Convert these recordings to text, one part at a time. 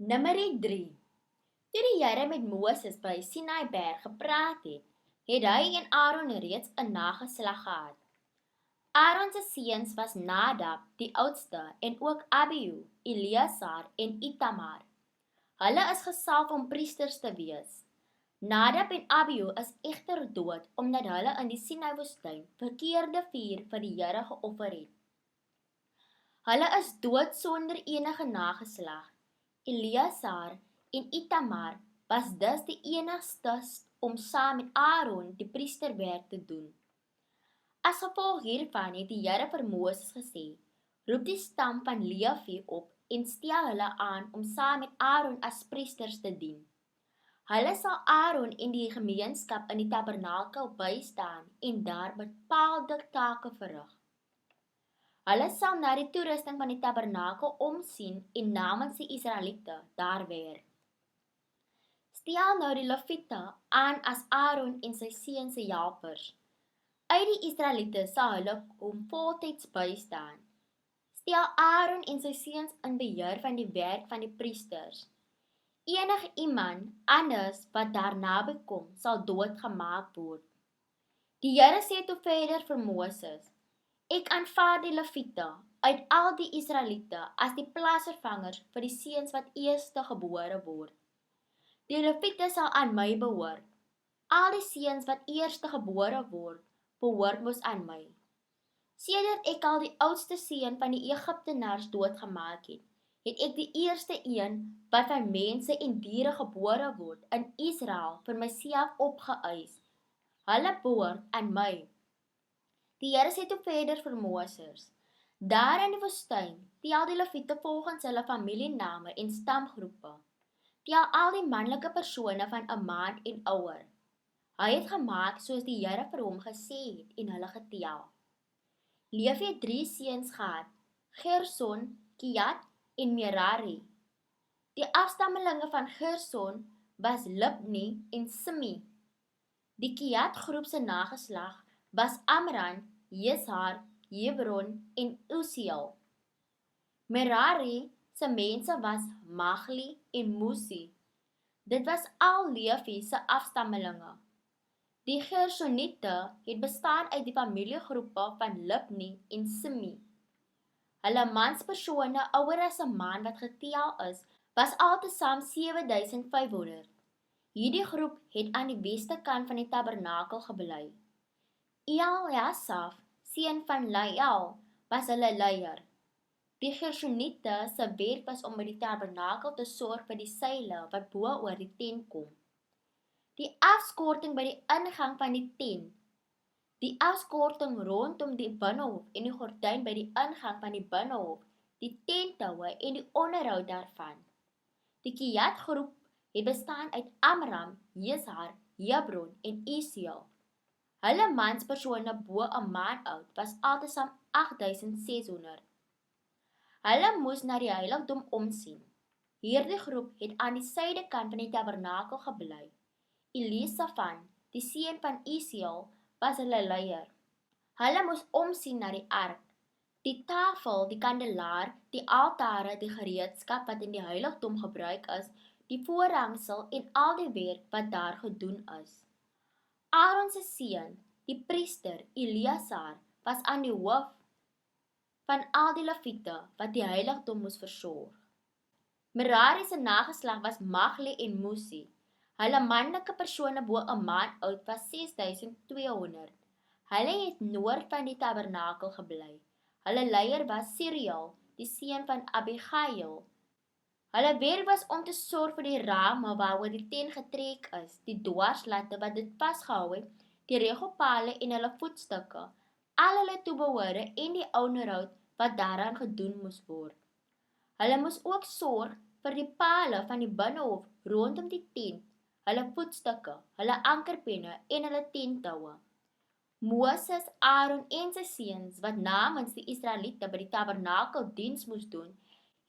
Nummer 3. Toe die Here met Moses by Sinai berg gepraat het, het hy en Aaron reeds 'n nageslag gehad. Aaron se seuns was Nadab, die oudste, en ook Abihu, Eleazar en Itamar. Hulle is gesalf om priesters te wees. Nadab en Abihu is egter dood omdat hulle in die Sinai-woestyn verkeerde vuur vir die Here geoffer het. Hulle is dood sonder enige nageslag. Eleazar en Itamar was dus die enigstes om saam met Aaron die priesterwerk te doen. As gevolg hiervan het die Here vir Moses gesê: "Roep die stam van Lewi op en stel hulle aan om saam met Aaron as priesters te dien. Hulle sal Aaron en die gemeenskap in die tabernakel bystaan en daar bepaalde take verrig. Hulle sal na die toerusting van die tabernakel omsien en namens die Israeliete daar werk. Stel nou die Lewiete aan as Aaron en sy seuns se helpers. Uit die Israeliete sal hulle hom voltyds bystaan. Stel Aaron en sy seuns in beheer van die werk van die priesters. Enige iemand anders wat daarna kom, sal doodgemaak word." Die Here sê toe verder vir Moses: "Ek aanvaar die Lewiete uit al die Israeliete as die plaasvervangers vir die seuns wat eerste gebore word. Die Lewiete sal aan my behoort. Al die seuns wat eerste gebore word, behoort mos aan my. Sedert ek al die oudste seun van die Egiptenaars doodgemaak het, het ek die eerste een wat van mense en diere gebore word in Israel vir myself opgeëis. Hulle behoort aan my." Die Here sê toe verder vir Moses: "Daar in die woestyn, tel die Lewiete volgens hulle familiename en stamgroepe. Tel al die manlike persone van 'n maand en ouer." Hy het gemaak soos die Here vir hom gesê het en hulle getel. Lewi het 3 seuns gehad: Gerson, Kiat en Merari. Die afstammelinge van Gerson was Libni en Simi. Die Kiat groep se nageslag was Amram, Jesar, Hebron en Uziel. Merari se mense was Magli en Musi. Dit was al Lewi se afstammelinge. Die Gersoniete het bestaan uit die familiegroepe van Libni en Simi. Hulle manspersone ouer as 'n maand wat getel is, was altesaam 7500. Hierdie groep het aan die weste kant van die tabernakel gebly. Eliasaf, seun van Lael, was hulle leier. Die Gersoniete se werk was om by die tabernakel te sorg vir die seile wat bo oor die tent kom. Die afskorting by die ingang van die tent, die afskorting rondom die binnehof en die gordyn by die ingang van die binnehof, die tenttoue en die onderhoud daarvan. Die Kiat groep het bestaan uit Amram, Jesar, Hebron en Uziel. Hulle manspersone bo 'n maand oud was altesaam 8600. Hulle moes na die heiligdom omsien. Hierdie groep het aan die suidekant van die tabernakel gebly. Elisafan, die seun van Uziel, was hulle leier. Hulle moes omsien na die ark, die tafel, die kandelaar, die altare, die gereedskap wat in die heiligdom gebruik is, die voorhangsel en al die werk wat daar gedoen is. Aaron se seun, die priester Eleazar, was aan die hoof van al die Lewiete wat die heiligdom moes versorg. Merari se nageslag was Magli en Musi. Hulle manlike persone bo 'n maand oud was 6200. Hulle het noord van die tabernakel gebly. Hulle leier was Siriel, die seun van Abigail. Hulle werk was om te sorg vir die rame waaroor die tent getrek is, die dwarslatte wat dit vasgehou het, die regelpale en hulle voetstukke, al hulle toebehore en die onderhoud wat daaraan gedoen moes word. Hulle moes ook sorg vir die pale van die binnehof rondom die tent, hulle voetstukke, hulle ankerpenne en hulle tenttoue. Moses, Aaron en sy seuns wat namens die Israeliete by die tabernakel diens moes doen,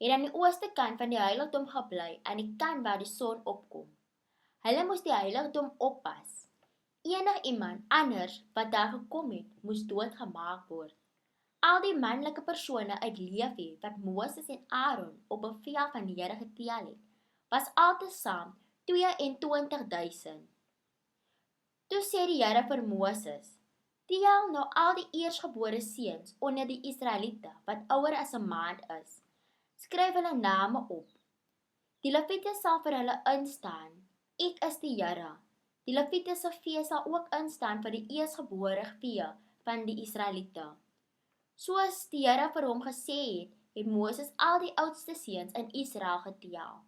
het aan die ooste kant van die heiligdom gebly, aan die kant waar die son opkom. Hulle moes die heiligdom oppas. Iemand anders wat daar gekom het, moes doodgemaak word. Al die manlike persone uit Lewi wat Moses en Aaron op bevel van die Here getel het, was altesaam 22,000. Toe sê die Here vir Moses: "Tel nou al die eersgebore seuns onder die Israeliete wat ouer as 'n maand is. Skryf hulle name op. Die Lewiete sal vir hulle instaan. Ek is die Here. Die Lewiete se vee sal ook instaan vir die eersgebore vee van die Israeliete." Soos die Here vir hom gesê het, het Moses al die oudste seuns in Israel getel.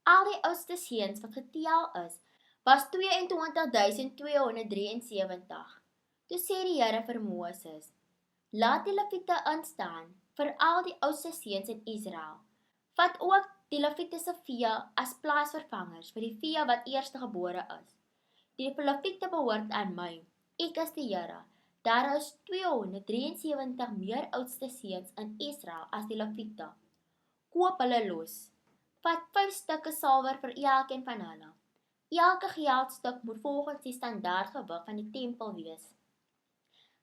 Al die oudste seuns wat getel is, was 22,273. Toe sê die Here vir Moses: "Laat die Lewiete instaan, vir al die oudste seuns in Israel. Vat ook die Lewiete se vee as plaasvervangers vir die vee wat eerstegebore is. Die Lewiete behoort aan my. Ek is die Here. Daar is 273 meer oudste seuns in Israel as die Lewiete. Koop hulle los. Vat 5 stukke silwer vir elkeen van hulle. Elke geldstuk moet volgens die standaardgewig van die tempel wees.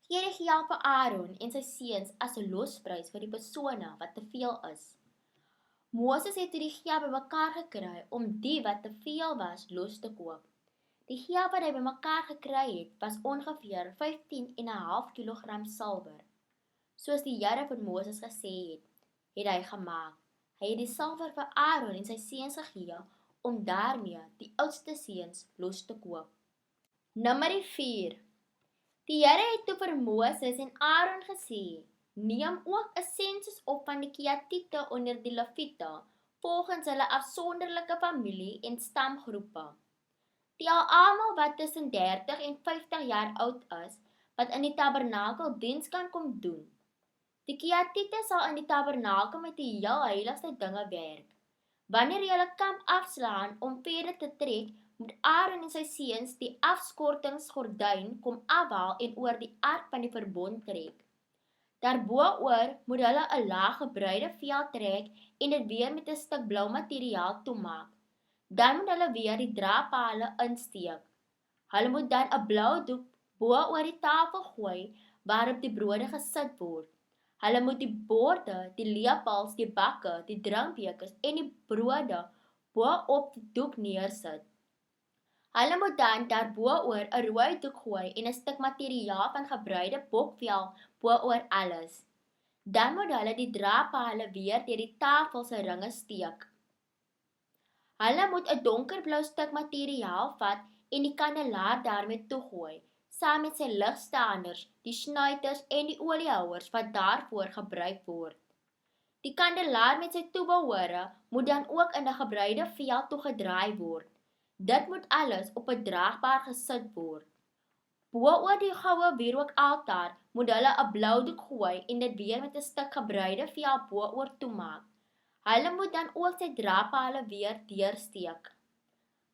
Gee die geld vir Aaron en sy seuns as 'n losprys vir die persone wat te veel is." Moses het toe die geld bymekaar gekry om die wat te veel was los te koop. Die geld wat hy bymekaar gekry het, was ongeveer 15,5 kilogram silwer. Soos die Here vir Moses gesê het, het hy gemaak. Hy het die silwer vir Aaron en sy seuns gegee om daarmee die oudste seuns los te koop. Nummer 4. Die Here het toe vir Moses en Aaron gesê: "Neem ook 'n sensus op van die Kehatite onder die Lewiete, volgens hulle afsonderlike familie en stamgroepe. Tel almal wat tussen 30 en 50 jaar oud is, wat in die tabernakel diens kan kom doen. Die Kehatite sal in die tabernakel met die heel heiligste dinge werk. Wanneer jy hulle kamp afslaan om verder te trek, moet Aaron en sy seuns die afskortingsgordyn kom afhaal en oor die ark van die verbond trek. Daarbo-oor moet hulle 'n laag gebreide vel trek en dit weer met 'n stuk blou materiaal toemaak. Dan moet hulle weer die draadpale insteek. Hulle moet dan 'n blou doek bo oor die tafel gooi waarop die brode gesit word. Hulle moet die borde, die lepels, die bakke, die drinkbekers en die brode bo op die doek neersit. Hulle moet dan daarbo-oor 'n rooi doek gooi en 'n stuk materiaal van gebreide bokvel bo oor alles. Dan moet hulle die draadpale weer deur die tafel se ringe steek. Hulle moet 'n donkerblou stuk materiaal vat en die kandelaar daarmee toegooi, saam met sy ligstanders, die snuiters en die oliehouers wat daarvoor gebruik word. Die kandelaar met sy toebehore moet dan ook in 'n gebreide vel toegedraai word. Dit moet alles op 'n draagbaar gesit word. Bo oor die goue wierookaltaar moet hulle 'n blou doek gooi en dit weer met 'n stuk gebreide vel bo oor toemaak. Hulle moet dan ook sy draadpale weer deursteek.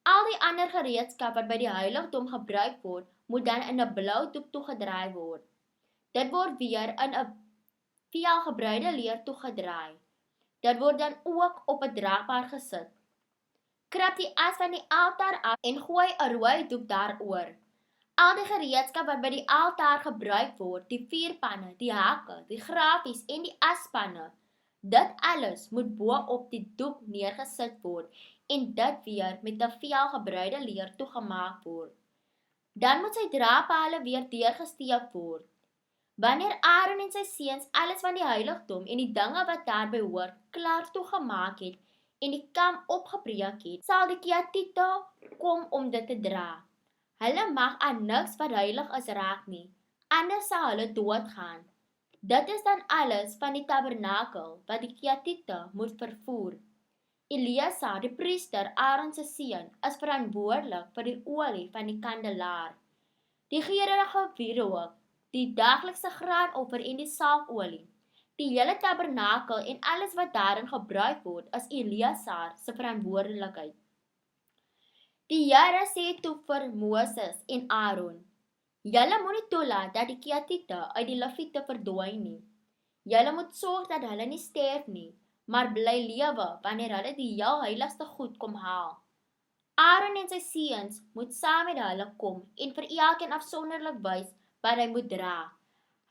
Al die ander gereedskap wat by die heiligdom gebruik word, moet dan in 'n blou doek toegedraai word. Dit word weer in 'n vel gebreide leer toegedraai. Dit word dan ook op 'n draagbaar gesit. Krap die as van die altaar af en gooi 'n rooi doek daaroor. Al die gereedskap wat by die altaar gebruik word, die vuurpanne, die hakke, die grafies en die aspanne, dit alles moet bo op die doek neergesit word en dit weer met 'n vel gebreide leer toegemaak word. Dan moet sy draadpale weer deurgesteek word. Wanneer Aaron en sy seuns alles van die heiligdom en die dinge wat daarby hoort klaar toegemaak het en die kamp opgebreek het, sal die Kehatite kom om dit te dra. Hulle mag aan niks wat heilig is raak nie, anders sal hulle doodgaan. Dit is dan alles van die tabernakel wat die Kehatite moet vervoer. Eleazar, die priester, Aaron se seun, is verantwoordelik vir die olie van die kandelaar, die geurende wierook, die daglikse graanoffer en die salfolie. Die hele tabernakel en alles wat daarin gebruik word, is Eleazar se verantwoordelikheid. Die Here sê toe vir Moses en Aaron: "Julle moenie toelaat dat die Kehatite uit die Lewiete verdwyn nie. Julle moet sorg dat hulle nie sterf nie, maar bly lewe wanneer hulle die heel heiligste goed kom haal. Aaron en sy seuns moet saam met hulle kom en vir elkeen afsonderlik wys wat hy moet dra.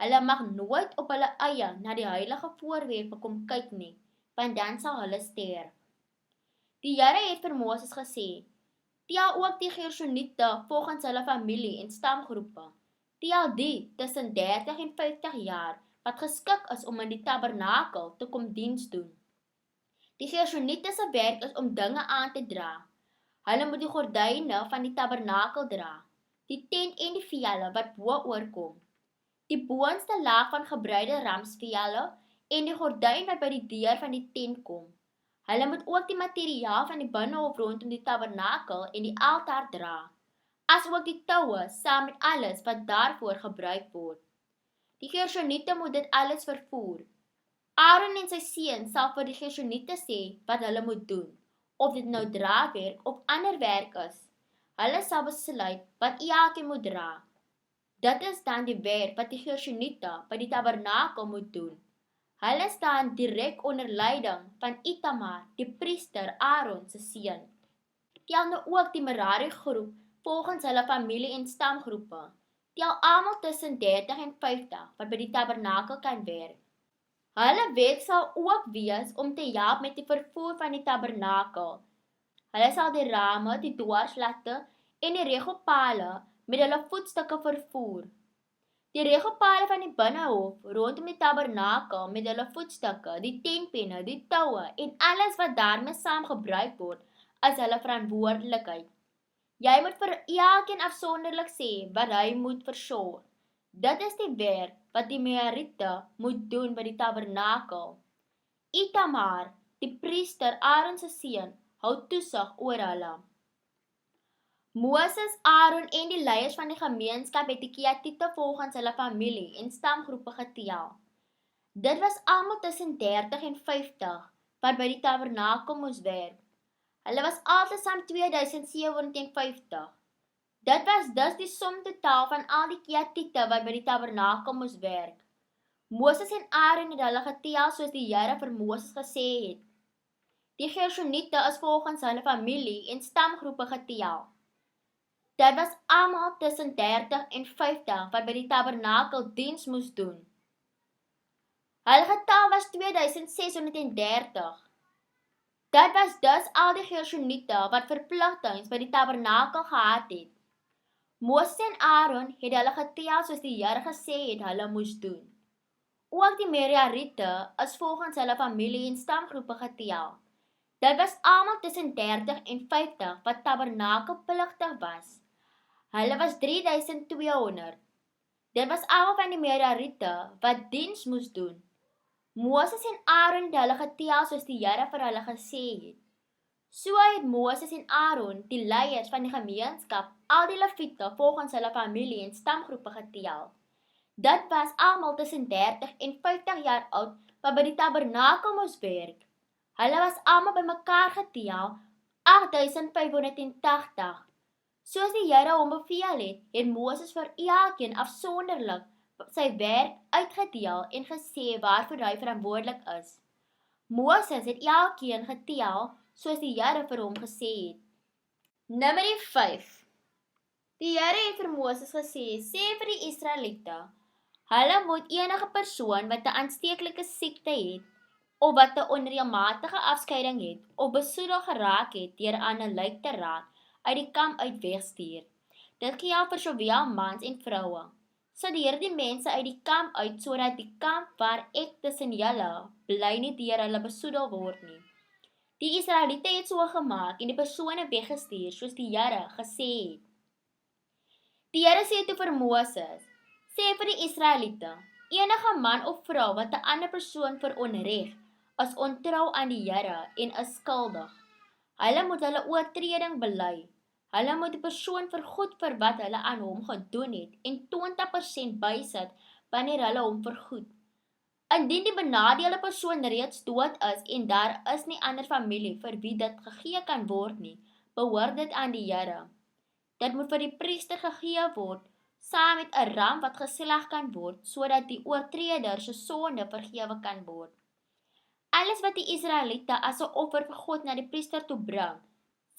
Hulle mag nooit op hulle eie na die heilige voorwerpe kom kyk nie, want dan sal hulle sterf." Die Here het vir Moses gesê, tel ook die Gersoniete volgens hulle familie en stamgroepe. Tel die tussen 30 en 50 jaar wat geskik is om in die tabernakel te kom diens doen. Die Gersoniete se werk is om dinge aan te dra. Hulle moet die gordyne van die tabernakel dra, die tent en die velle wat bo-oor kom, die boonste laag van gebruide ramsvelle en die gordyn wat by die deur van die tent kom. Hulle moet ook die materiaal van die binnehof rondom die tabernakel en die altaar dra, as ook die toue saam met alles wat daarvoor gebruik word. Die Gersoniete moet dit alles vervoer. Aaron en sy seuns sal vir die Gersoniete sê wat hulle moet doen, of dit nou draagwerk of ander werk is. Hulle sal besluit wat elkeen moet dra. Dit is dan die werk wat die Gersoniete by die tabernakel moet doen. Hulle staan direk onder leiding van Itamar, die priester Aaron se seun. Tel nou ook die Merari groep volgens hulle familie en stamgroepe. Tel almal tussen 30 en 50 wat by die tabernakel kan werk. Hulle werk sal ook wees om te help met die vervoer van die tabernakel. Hulle sal die rame, die dwarslatte en die regelpale met hulle voetstukke vervoer. Die regelpale van die binnehof rondom die tabernakel met hulle voetstukke, die tentpenne, die toue en alles wat daarmee saam gebruik word, is hulle verantwoordelikheid. Jy moet vir elkeen afsonderlik sê wat hy moet versorg. Dit is die werk wat die Merariete moet doen by die tabernakel. Itamar, die priester Aaron se seun, hou toesig oor hulle. Moses, Aaron en die leiers van die gemeenskap het die Kehatite volgens hulle familie en stamgroepe getel. Dit was almal tussen 30 en 50 wat by die tabernakel moes werk. Hulle was altesaam 2750. Dit was dus die som totaal van al die Kehatite wat by die tabernakel moes werk. Moses en Aaron het hulle getel soos die Here vir Moses gesê het. Die Gersoniete is volgens hulle familie en stamgroepe getel. Dit was almal tussen 30 en 50 wat by die tabernakel diens moes doen. Hulle getal was 2630. Dit was dus al die Gersoniete wat verpligtings by die tabernakel gehad het. Moses en Aaron het hulle getel soos die Here gesê het hulle moes doen. Ook die Merariete is volgens hulle familie en stamgroepe getel. Dit was almal tussen 30 en 50 wat tabernakelpligtig was. Hulle was 3200. Dit was almal van die Merariete wat diens moes doen. Moses en Aaron het hulle getel soos die Here vir hulle gesê het. So het Moses en Aaron, die leiers van die gemeenskap, al die Lewiete volgens hulle familie en stamgroepe getel. Dit was almal tussen 30 en 50 jaar oud wat by die tabernakel moes werk. Hulle was almal bymekaar getel, 8580. Soos die Here hom beveel het, het Moses vir elkeen afsonderlik sy werk uitgedeel en gesê waarvoor hy verantwoordelik is. Moses het elkeen getel soos die Here vir hom gesê het. Numeri 5. Die Here het vir Moses gesê, sê vir die Israeliete, hulle moet enige persoon wat 'n aansteeklike siekte het, of wat 'n onreëlmatige afskeiding het, of besoedel geraak het deur aan 'n lijk te raak, uit die kamp uit wegstuur. Dit geld vir sowel mans en vroue. Studeer die mense uit die kamp uit, sodat die kamp waar ek tussen julle bly nie deur hulle besoedel word nie. Die Israeliete het so gemaak en die persone weggestuur, soos die Here gesê het. Die Here sê toe vir Moses, sê vir die Israeliete, enige man of vrou wat 'n ander persoon veronreg, is ontrou aan die Here en is skuldig. Hulle moet hulle oortreding bely. Hulle moet die persoon vergoed vir wat hulle aan hom gedoen het en 20% bysit wanneer hulle hom vergoed. Indien die benadeelde persoon reeds dood is en daar is nie ander familie vir wie dit gegee kan word nie, behoort dit aan die Here. Dit moet vir die priester gegee word, saam met 'n ram wat geslag kan word, sodat die oortreder se sonde vergewe kan word. Alles wat die Israeliete as 'n offer vir God na die priester toe bring,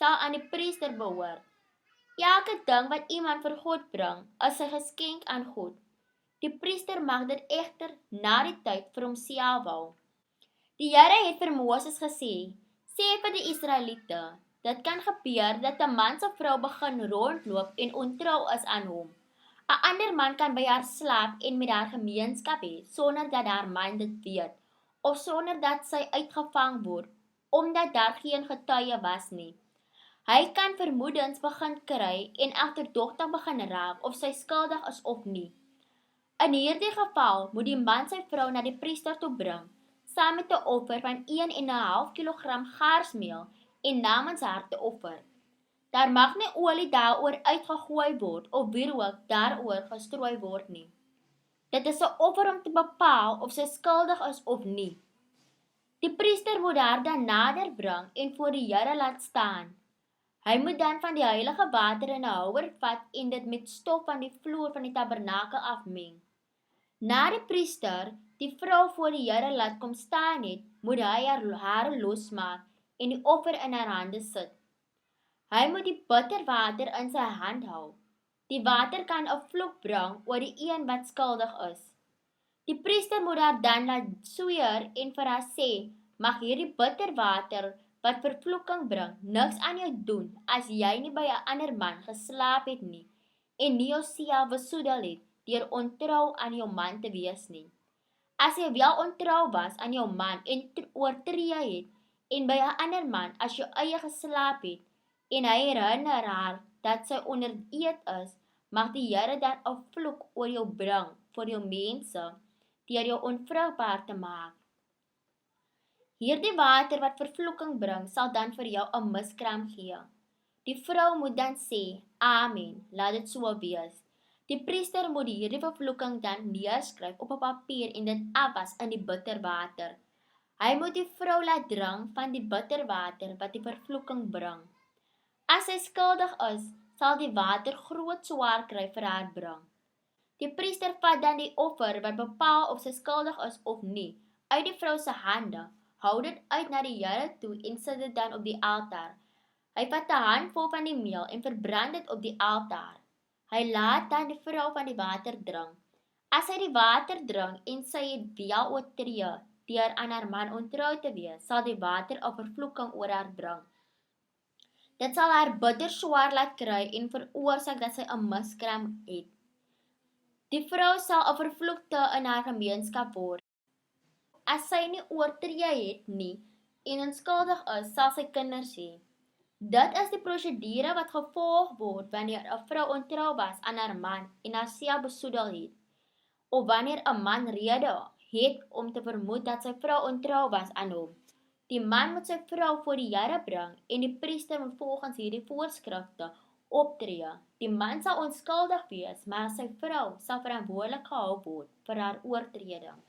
sal aan die priester behoort. Elke ding wat iemand vir God bring, is 'n geskenk aan God. Die priester mag dit egter na die tyd vir homself hou. Die Here het vir Moses gesê, sê vir die Israeliete, dit kan gebeur dat 'n man se vrou begin rondloop en ontrou is aan hom. 'n Ander man kan by haar slaap en met haar gemeenskap hê sonder dat haar man dit weet of sonder dat sy uitgevang word omdat daar geen getuie was nie. Hy kan vermoedens begin kry en agterdogtig begin raak of sy skuldig is of nie. In hierdie geval moet die man sy vrou na die priester toe bring, saam met 'n offer van 1,5 kilogram garsmeel en namens haar te offer. Daar mag nie olie daaroor uitgegooi word of wierook daaroor gestrooi word nie. Dit is 'n offer om te bepaal of sy skuldig is of nie. Die priester moet haar dan nader bring en voor die Here laat staan. Hy moet dan van die heilige water in 'n houer vat en dit met stof van die vloer van die tabernakel afmeng. Na die priester die vrou voor die Here laat kom staan het, moet hy haar hare losmaak en die offer in haar hande sit. Hy moet die bitterwater in sy hand hou. Die water kan 'n vloek bring oor die een wat skuldig is. Die priester moet haar dan laat sweer en vir haar sê, mag hierdie bitterwater wat vervloeking bring niks aan jou doen as jy nie by 'n ander man geslaap het nie en nie jouself besoedel het deur ontrou aan jou man te wees nie. As jy wel ontrou was aan jou man en oortree het en by 'n ander man as jou eie geslaap het en hy herinner haar dat sy onder eed is, mag die Here dan 'n vloek oor jou bring vir jou mense deur jou onvrugbaar te maak. Hierdie water wat vervloeking bring, sal dan vir jou 'n miskraam gee. Die vrou moet dan sê, Amen, laat dit so wees. Die priester moet hierdie vervloeking dan neerskryf op 'n papier en dit afwas in die bitterwater. Hy moet die vrou laat drink van die bitterwater wat die vervloeking bring. As sy skuldig is, sal die water groot swaar kry vir haar bring. Die priester vat dan die offer wat bepaal of sy skuldig is of nie, uit die vrou se hande, hou dit uit na die Here toe en sit dit dan op die altaar. Hy vat 'n handvol van die meel en verbrand dit op die altaar. Hy laat dan die vrou van die water drink. As sy die water drink en sy het wel oortree deur aan haar man ontrou te wees, sal die water 'n vervloeking oor haar bring. Dit sal haar bitter swaar laat kry en veroorsaak dat sy 'n miskraam het. Die vrou sal 'n vervloekte in haar gemeenskap word. As sy nie oortree het nie en onskuldig is, sal sy kinders hê. Dit is die prosedure wat gevolg word wanneer 'n vrou ontrou was aan haar man en haarself besoedel het, of wanneer 'n man rede het om te vermoed dat sy vrou ontrou was aan hom. Die man moet sy vrou voor die Here bring en die priester moet volgens hierdie voorskrifte optree. Die man sal onskuldig wees, maar sy vrou sal verantwoordelik gehou word vir haar oortreding.